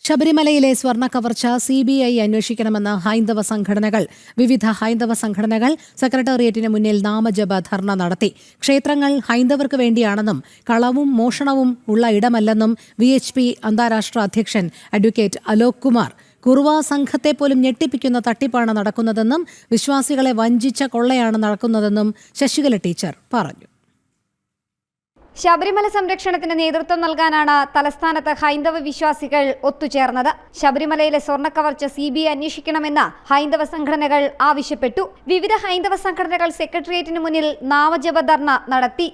ശബരിമലയിലെ സ്വർണ്ണ കവർച്ച CBI അന്വേഷിക്കണമെന്ന് വിവിധ ഹൈന്ദവ സംഘടനകൾ സെക്രട്ടേറിയറ്റിന് മുന്നിൽ നാമജപ ധർണ നടത്തി. ക്ഷേത്രങ്ങൾ ഹൈന്ദവർക്ക് വേണ്ടിയാണെന്നും കളവും മോഷണവും ഉള്ള ഇടമല്ലെന്നും VHP അന്താരാഷ്ട്ര അധ്യക്ഷൻ അഡ്വക്കേറ്റ് അലോക് കുമാർ കുറുവ സംഘത്തെ പോലും ഞെട്ടിപ്പിക്കുന്ന തട്ടിപ്പാണ് നടക്കുന്നതെന്നും വിശ്വാസികളെ വഞ്ചിച്ച കൊള്ളയാണ് നടക്കുന്നതെന്നും ശശികല ടീച്ചർ പറഞ്ഞു. ശബരിമല സംരക്ഷണത്തിന് നേതൃത്വം നൽകാനാണ് തലസ്ഥാനത്ത് ഹൈന്ദവ വിശ്വാസികൾ ഒത്തുചേർന്നത്. ശബരിമലയിലെ സ്വർണ്ണക്കവർച്ച CBI അന്വേഷിക്കണമെന്ന് ഹൈന്ദവ സംഘടനകൾ ആവശ്യപ്പെട്ടു. വിവിധ ഹൈന്ദവ സംഘടനകൾ സെക്രട്ടേറിയറ്റിന് മുന്നിൽ നാമജപ ധർണ നടത്തി.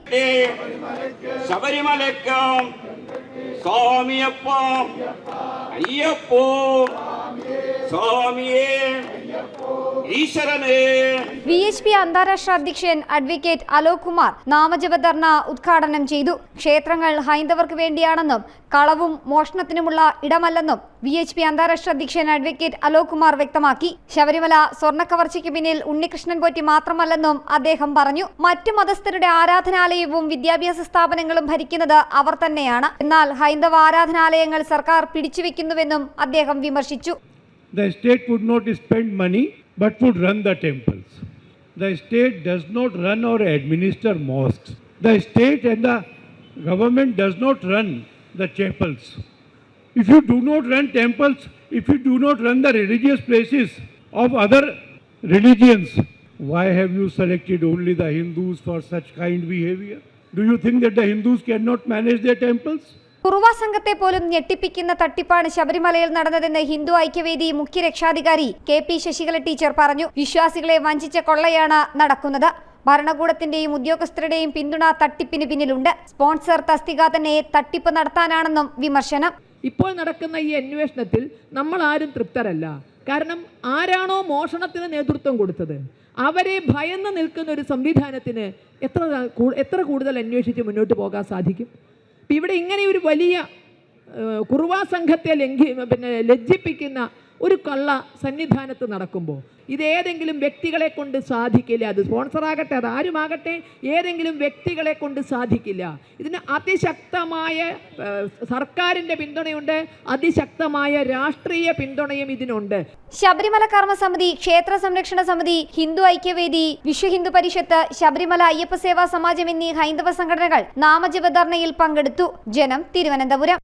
VHP അന്താരാഷ്ട്ര അധ്യക്ഷൻ അഡ്വക്കേറ്റ് അലോക് കുമാർ നാമജപ ധർണ ഉദ്ഘാടനം ചെയ്തു. ക്ഷേത്രങ്ങൾ ഹൈന്ദവർക്ക് വേണ്ടിയാണെന്നും കളവും മോഷണത്തിനുമുള്ള ഇടമല്ലെന്നും VHP അന്താരാഷ്ട്ര അധ്യക്ഷൻ അഡ്വക്കേറ്റ് അലോക് കുമാർ വ്യക്തമാക്കി. ശബരിമല സ്വർണ്ണക്കവർച്ചയ്ക്ക് പിന്നിൽ ഉണ്ണികൃഷ്ണൻ പോറ്റി മാത്രമല്ലെന്നും അദ്ദേഹം പറഞ്ഞു. മറ്റു മതസ്ഥരുടെ ആരാധനാലയവും വിദ്യാഭ്യാസ സ്ഥാപനങ്ങളും ഭരിക്കുന്നത് അവർ തന്നെയാണ്. എന്നാൽ ഹൈന്ദവ ആരാധനാലയങ്ങൾ സർക്കാർ പിടിച്ചുവെക്കുന്നുവെന്നും അദ്ദേഹം വിമർശിച്ചു. The state would not spend money but would run the temples. The state does not run or administer mosques. The state and the government does not run the chapels. If you do not run temples, if you do not run the religious places of other religions, why have you selected only the Hindus for such kind behavior? Do you think that the Hindus cannot manage their temples? Kuruva സംഘത്തെ പോലും ഞെട്ടിപ്പിക്കുന്ന തട്ടിപ്പാണ് ശബരിമലയിൽ നടന്നതെന്ന് ഹിന്ദു ഐക്യവേദി മുഖ്യ രക്ഷാധികാരി KP Sasikala teacher പറഞ്ഞു. വിശ്വാസികളെ വഞ്ചിച്ച കൊള്ളയാണ് നടക്കുന്നത്. ഭരണകൂടത്തിന്റെയും ഉദ്യോഗസ്ഥരുടെയും പിന്തുണ തട്ടിപ്പിന് പിന്നിലുണ്ട്. സ്പോൺസർ തസ്തിക തന്നെ തട്ടിപ്പ് നടത്താനാണെന്നും വിമർശനം. ഇപ്പോൾ നടക്കുന്ന ഈ അന്വേഷണത്തിൽ നമ്മൾ ആരും തൃപ്തരല്ല. കാരണം ആരാണോ മോഷണത്തിന് നേതൃത്വം കൊടുത്തത് അവരെ ഭയന്ന് നിൽക്കുന്ന ഒരു സംവിധാനത്തിന് എത്ര കൂടുതൽ അന്വേഷിച്ച് മുന്നോട്ട് പോകാൻ സാധിക്കും? ഇവിടെ ഇങ്ങനെ ഒരു വലിയ കുറുവാ സംഘത്തെ ലജ്ജിപ്പിക്കുന്ന ഒരു കള്ള സന്നിധാനത്ത് നടക്കുമ്പോൾ ഇതേതെങ്കിലും വ്യക്തികളെ കൊണ്ട് സാധിക്കില്ല. അത് സ്പോൺസറാകട്ടെ, അത് ആരുമാകട്ടെ, ഏതെങ്കിലും വ്യക്തികളെ കൊണ്ട് സാധിക്കില്ല. ഇതിന് അതിശക്തമായ സർക്കാരിൻ്റെ പിന്തുണയുണ്ട്, അതിശക്തമായ രാഷ്ട്രീയ പിന്തുണയും ഇതിനുണ്ട്. ശബരിമല കർമ്മസമിതി, ക്ഷേത്ര സംരക്ഷണ സമിതി, ഹിന്ദു ഐക്യവേദി, വിശ്വ ഹിന്ദു പരിഷത്ത്, ശബരിമല അയ്യപ്പ സേവാ സമാജം എന്നീ ഹൈന്ദവ സംഘടനകൾ നാമജപ ധർണയിൽ പങ്കെടുത്തു. ജനം, തിരുവനന്തപുരം.